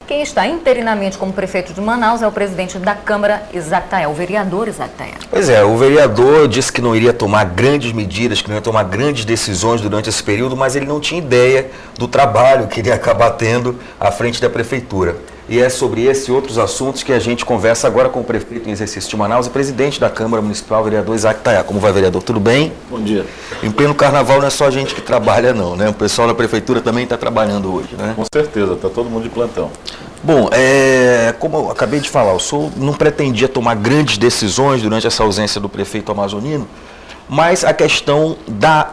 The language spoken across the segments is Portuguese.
Quem está interinamente como prefeito de Manaus é o presidente da Câmara, Isaac Tayel, o vereador Isaac Tayel. Pois é, o vereador disse que não iria tomar grandes medidas, que não ia tomar grandes decisões durante esse período, mas ele não tinha ideia do trabalho que iria acabar tendo à frente da prefeitura. E é sobre esse e outros assuntos que a gente conversa agora com o prefeito em exercício de Manaus e presidente da Câmara Municipal, vereador Isaac Tayel. Como vai, vereador? Tudo bem? Bom dia. Em pleno carnaval não é só a gente que trabalha não, né? O pessoal da prefeitura também está trabalhando hoje, né? Com certeza, está todo mundo de plantão. Bom, como eu acabei de falar, o senhor não pretendia tomar grandes decisões durante essa ausência do prefeito amazonino, mas a questão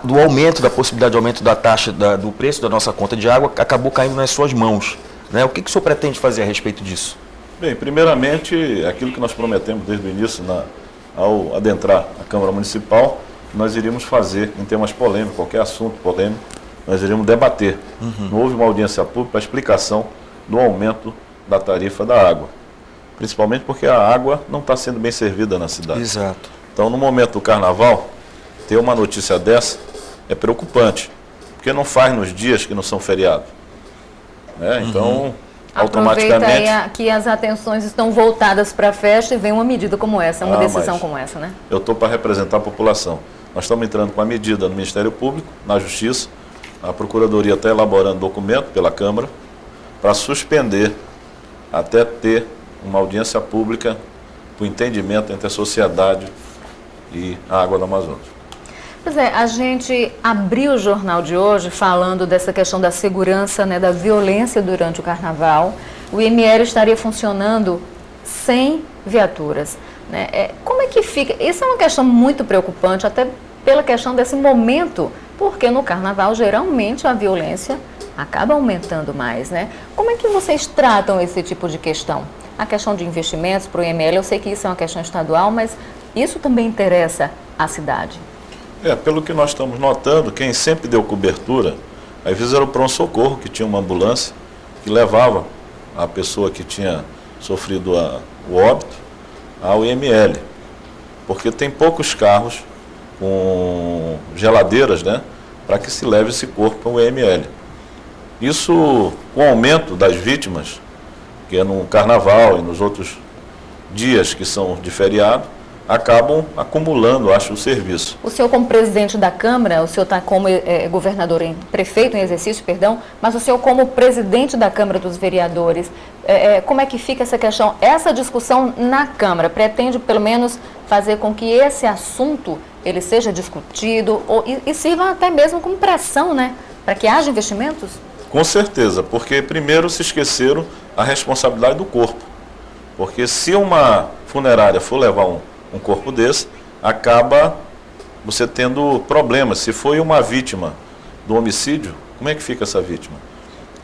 do aumento, da possibilidade de aumento da taxa, do preço da nossa conta de água acabou caindo nas suas mãos. Né? O que o senhor pretende fazer a respeito disso? Bem, primeiramente, aquilo que nós prometemos desde o início, ao adentrar a Câmara Municipal, nós iríamos fazer em temas polêmicos, qualquer assunto polêmico, nós iríamos debater. Não houve uma audiência pública para explicação do aumento da tarifa da água. Principalmente porque a água não está sendo bem servida na cidade. Exato. Então, no momento do carnaval, ter uma notícia dessa é preocupante, porque não faz nos dias que não são feriados. Né? Então, automaticamente... Aproveita aí que as atenções estão voltadas para a festa e vem uma medida como essa, uma decisão como essa, né? Eu estou para representar a população. Nós estamos entrando com a medida no Ministério Público, na Justiça, a Procuradoria está elaborando documento pela Câmara para suspender até ter uma audiência pública para o entendimento entre a sociedade e a água do Amazonas. Pois é, a gente abriu o jornal de hoje falando dessa questão da segurança, né, da violência durante o carnaval. O IML estaria funcionando sem viaturas. Né? Como é que fica? Isso é uma questão muito preocupante, até pela questão desse momento, porque no carnaval geralmente a violência acaba aumentando mais. Né? Como é que vocês tratam esse tipo de questão? A questão de investimentos para o IML, eu sei que isso é uma questão estadual, mas isso também interessa à cidade. Pelo que nós estamos notando, quem sempre deu cobertura, aí fizeram o pronto-socorro, que tinha uma ambulância, que levava a pessoa que tinha sofrido o óbito ao IML. Porque tem poucos carros com geladeiras, né, para que se leve esse corpo ao IML. Isso, com o aumento das vítimas, que é no carnaval e nos outros dias que são de feriado, acabam acumulando, acho, o serviço. O senhor como presidente da Câmara, o senhor está como governador, prefeito em exercício, perdão, mas o senhor como presidente da Câmara dos Vereadores, como é que fica essa questão, essa discussão na Câmara? Pretende, pelo menos, fazer com que esse assunto ele seja discutido e sirva até mesmo como pressão, né, para que haja investimentos? Com certeza, porque primeiro se esqueceram a responsabilidade do corpo. Porque se uma funerária for levar um corpo desse, acaba você tendo problemas. Se foi uma vítima do homicídio, como é que fica essa vítima?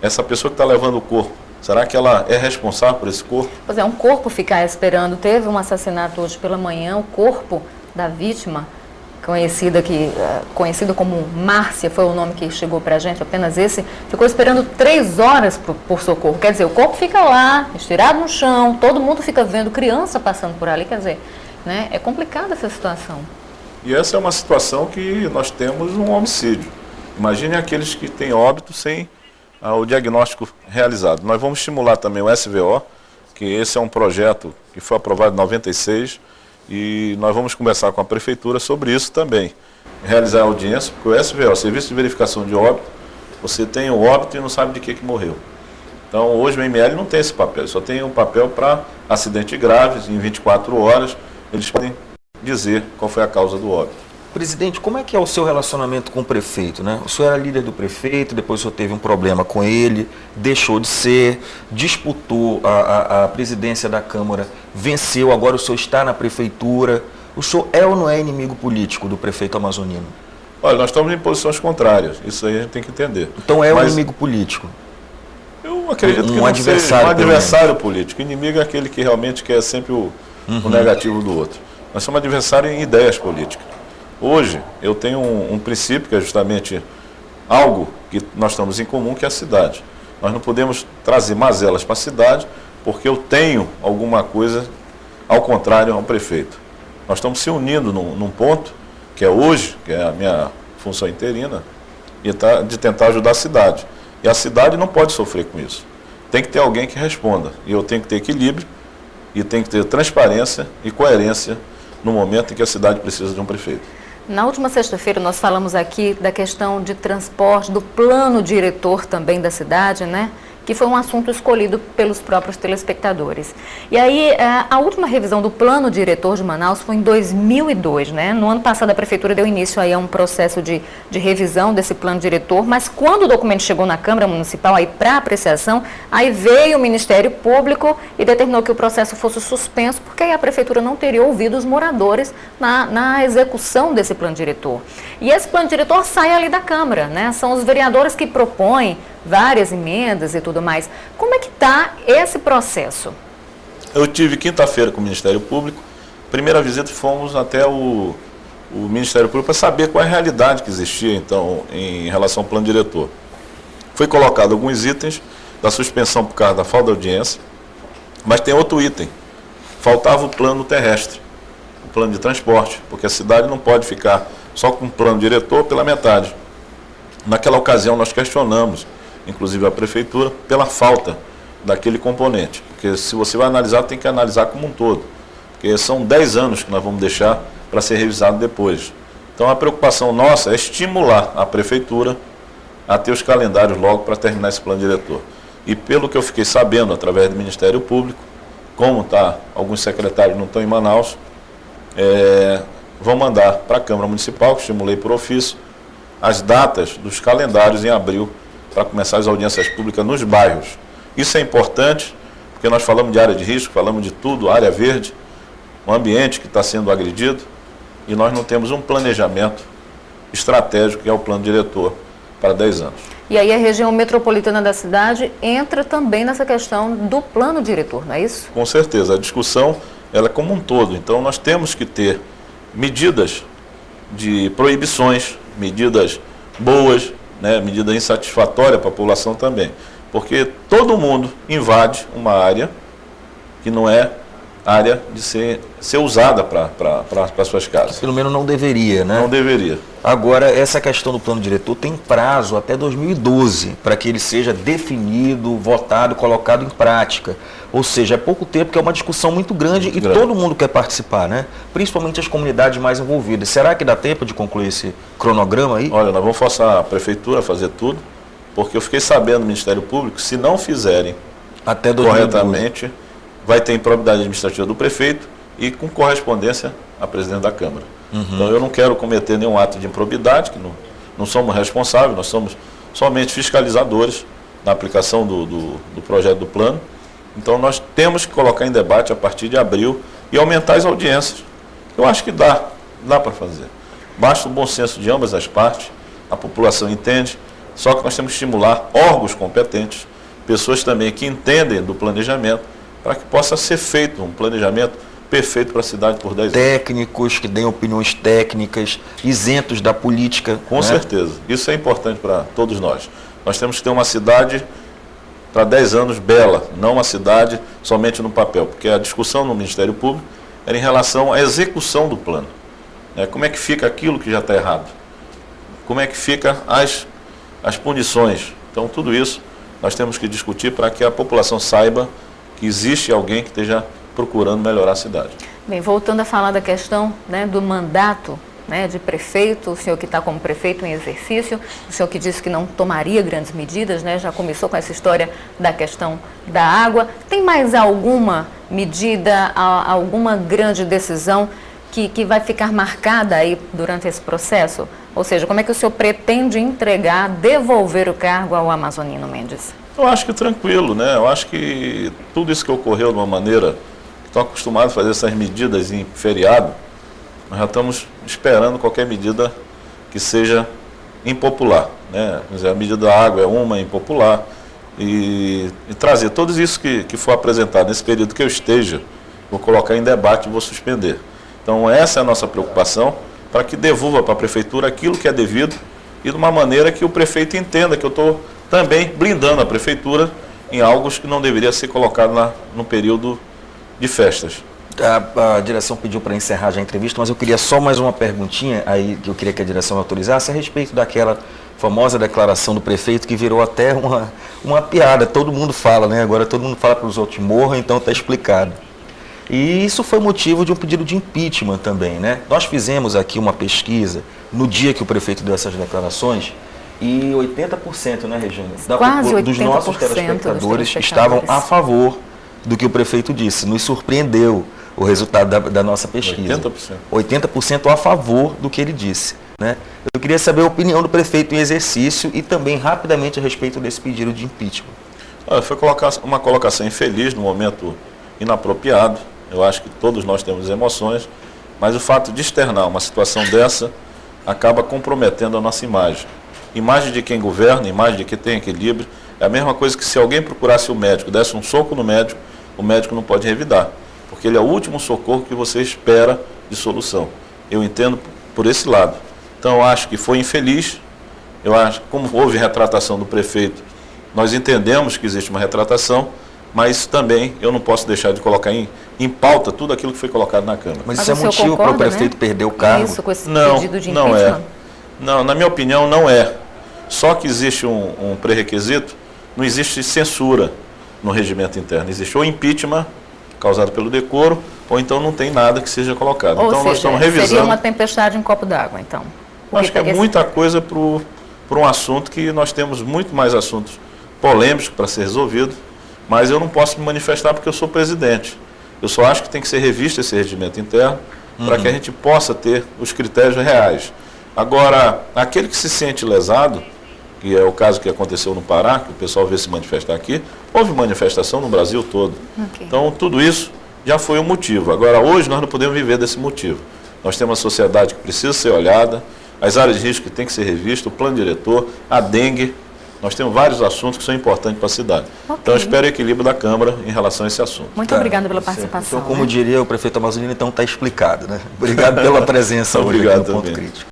Essa pessoa que está levando o corpo, será que ela é responsável por esse corpo? Pois é, um corpo ficar esperando. Teve um assassinato hoje pela manhã, o corpo da vítima, conhecido como Márcia, foi o nome que chegou para a gente, apenas esse, ficou esperando 3 horas por socorro. Quer dizer, o corpo fica lá, estirado no chão, todo mundo fica vendo criança passando por ali, quer dizer, né, é complicada essa situação. E essa é uma situação que nós temos um homicídio. Imagine aqueles que têm óbito sem o diagnóstico realizado. Nós vamos estimular também o SVO, que esse é um projeto que foi aprovado em 96, e nós vamos conversar com a Prefeitura sobre isso também. Realizar a audiência, porque o SVO, Serviço de Verificação de Óbito, você tem o óbito e não sabe de que morreu. Então, hoje o IML não tem esse papel, só tem um papel para acidentes graves, em 24 horas, eles podem dizer qual foi a causa do óbito. Presidente, como é que é o seu relacionamento com o prefeito, né? O senhor era líder do prefeito, depois o senhor teve um problema com ele, deixou de ser, disputou a presidência da Câmara, venceu, agora o senhor está na prefeitura. O senhor é ou não é inimigo político do prefeito amazonino? Olha, nós estamos em posições contrárias, isso aí a gente tem que entender. Então um inimigo político? Eu acredito que um adversário político. Inimigo é aquele que realmente quer sempre o negativo do outro. Nós somos adversários em ideias políticas. Hoje, eu tenho um princípio que é justamente algo que nós estamos em comum, que é a cidade. Nós não podemos trazer mazelas para a cidade porque eu tenho alguma coisa ao contrário ao prefeito. Nós estamos se unindo num ponto, que é hoje, que é a minha função interina, de tentar ajudar a cidade. E a cidade não pode sofrer com isso. tem que ter alguém que responda. E eu tenho que ter equilíbrio, e tenho que ter transparência e coerência no momento em que a cidade precisa de um prefeito. Na última sexta-feira nós falamos aqui da questão de transporte, do plano diretor também da cidade, né? Que foi um assunto escolhido pelos próprios telespectadores. E aí, a última revisão do plano diretor de Manaus foi em 2002, né? No ano passado, a Prefeitura deu início aí a um processo de revisão desse plano diretor, mas quando o documento chegou na Câmara Municipal aí para apreciação, aí veio o Ministério Público e determinou que o processo fosse suspenso, porque aí a Prefeitura não teria ouvido os moradores na execução desse plano diretor. E esse plano diretor sai ali da Câmara, né? São os vereadores que propõem várias emendas e tudo mais. Como é que está esse processo? Eu tive quinta-feira com o Ministério Público. Primeira visita, fomos até o Ministério Público para saber qual é a realidade que existia, então, em relação ao plano diretor. Foi colocado alguns itens da suspensão por causa da falta de audiência, mas tem outro item. Faltava o plano terrestre, o plano de transporte, porque a cidade não pode ficar só com o plano diretor pela metade. Naquela ocasião, nós questionamos inclusive a Prefeitura, pela falta daquele componente. Porque se você vai analisar, tem que analisar como um todo. Porque são 10 anos que nós vamos deixar para ser revisado depois. Então a preocupação nossa é estimular a Prefeitura a ter os calendários logo para terminar esse plano diretor. E pelo que eu fiquei sabendo através do Ministério Público, como alguns secretários não estão em Manaus, vão mandar para a Câmara Municipal, que estimulei por ofício, as datas dos calendários em abril, para começar as audiências públicas nos bairros. Isso é importante, porque nós falamos de área de risco, falamos de tudo, área verde, um ambiente que está sendo agredido, e nós não temos um planejamento estratégico, que é o plano diretor, para 10 anos. E aí a região metropolitana da cidade entra também nessa questão do plano diretor, não é isso? Com certeza, a discussão ela é como um todo, então nós temos que ter medidas de proibições, medidas boas, né, medida insatisfatória para a população também, porque todo mundo invade uma área que não é área de ser usada para suas casas. Pelo menos não deveria, né? Não deveria. Agora, essa questão do plano diretor tem prazo até 2012 para que ele seja definido, votado, colocado em prática. Ou seja, é pouco tempo, que é uma discussão muito grande e todo mundo quer participar, né? Principalmente as comunidades mais envolvidas. Será que dá tempo de concluir esse cronograma aí? Olha, nós vamos forçar a Prefeitura a fazer tudo, porque eu fiquei sabendo do Ministério Público, se não fizerem até corretamente, vai ter improbidade administrativa do prefeito e com correspondência a presidente da Câmara. Então eu não quero cometer nenhum ato de improbidade, que não somos responsáveis, nós somos somente fiscalizadores na aplicação do projeto do plano. Então nós temos que colocar em debate a partir de abril e aumentar as audiências. Eu acho que dá para fazer. Basta o bom senso de ambas as partes, a população entende, só que nós temos que estimular órgãos competentes, pessoas também que entendem do planejamento, para que possa ser feito um planejamento perfeito para a cidade por 10 anos. Técnicos que deem opiniões técnicas, isentos da política. Com certeza. Isso é importante para todos nós. Nós temos que ter uma cidade para 10 anos bela, não uma cidade somente no papel, porque a discussão no Ministério Público era em relação à execução do plano. Como é que fica aquilo que já está errado? Como é que fica as punições? Então, tudo isso nós temos que discutir para que a população saiba que existe alguém que esteja procurando melhorar a cidade. Bem, voltando a falar da questão, né, do mandato, né, de prefeito, o senhor que está como prefeito em exercício, o senhor que disse que não tomaria grandes medidas, né, já começou com essa história da questão da água. Tem mais alguma medida, alguma grande decisão que vai ficar marcada aí durante esse processo? Ou seja, como é que o senhor pretende entregar, devolver o cargo ao Amazonino Mendes? Eu acho que tranquilo, né? Eu acho que tudo isso que ocorreu de uma maneira que estão acostumados a fazer essas medidas em feriado, nós já estamos esperando qualquer medida que seja impopular, né? Quer dizer, a medida da água é uma impopular e trazer tudo isso que for apresentado nesse período que eu esteja, vou colocar em debate e vou suspender. Então essa é a nossa preocupação, para que devolva para a Prefeitura aquilo que é devido e de uma maneira que o prefeito entenda que eu estou também blindando a Prefeitura em algo que não deveria ser colocado no período de festas. A direção pediu para encerrar já a entrevista, mas eu queria só mais uma perguntinha aí, que eu queria que a direção autorizasse, a respeito daquela famosa declaração do prefeito que virou até uma piada, todo mundo fala, né? Agora todo mundo fala para os outros, morram, então está explicado. E isso foi motivo de um pedido de impeachment também, né? Nós fizemos aqui uma pesquisa no dia que o prefeito deu essas declarações e 80%, né, Regina? Quase 80% dos nossos telespectadores estavam a favor do que o prefeito disse. Nos surpreendeu o resultado da nossa pesquisa. 80% a favor do que ele disse, né? Eu queria saber a opinião do prefeito em exercício e também rapidamente a respeito desse pedido de impeachment. Foi uma colocação infeliz no momento inapropriado. Eu acho que todos nós temos emoções, mas o fato de externar uma situação dessa acaba comprometendo a nossa imagem. Imagem de quem governa, imagem de quem tem equilíbrio. É a mesma coisa que se alguém procurasse o médico, desse um soco no médico, o médico não pode revidar, porque ele é o último socorro que você espera de solução. Eu entendo por esse lado. Então, eu acho que foi infeliz. Eu acho que, como houve retratação do prefeito, nós entendemos que existe uma retratação, mas também eu não posso deixar de colocar em pauta tudo aquilo que foi colocado na Câmara. Mas isso é motivo para o prefeito perder o cargo? Isso, com esse pedido de impeachment? Não é. Não, na minha opinião, não é. Só que existe um pré-requisito, não existe censura no regimento interno. Existe ou impeachment, causado pelo decoro, ou então não tem nada que seja colocado. Ou então seja, nós estamos revisando. Seria uma tempestade em um copo d'água, então. Acho que é muita coisa para um assunto que nós temos muito mais assuntos polêmicos para ser resolvido, mas eu não posso me manifestar porque eu sou presidente. Eu só acho que tem que ser revisto esse regimento interno para que a gente possa ter os critérios reais. Agora, aquele que se sente lesado, que é o caso que aconteceu no Pará, que o pessoal veio se manifestar aqui, houve manifestação no Brasil todo. Okay. Então, tudo isso já foi um motivo. Agora, hoje nós não podemos viver desse motivo. Nós temos uma sociedade que precisa ser olhada, as áreas de risco que tem que ser revistas, o plano diretor, a dengue. Nós temos vários assuntos que são importantes para a cidade. Okay. Então, eu espero o equilíbrio da Câmara em relação a esse assunto. Muito obrigada pela participação. Então, como diria o prefeito Amazonino, então está explicado, né? Obrigado pela presença. Obrigado no Ponto também. Crítico.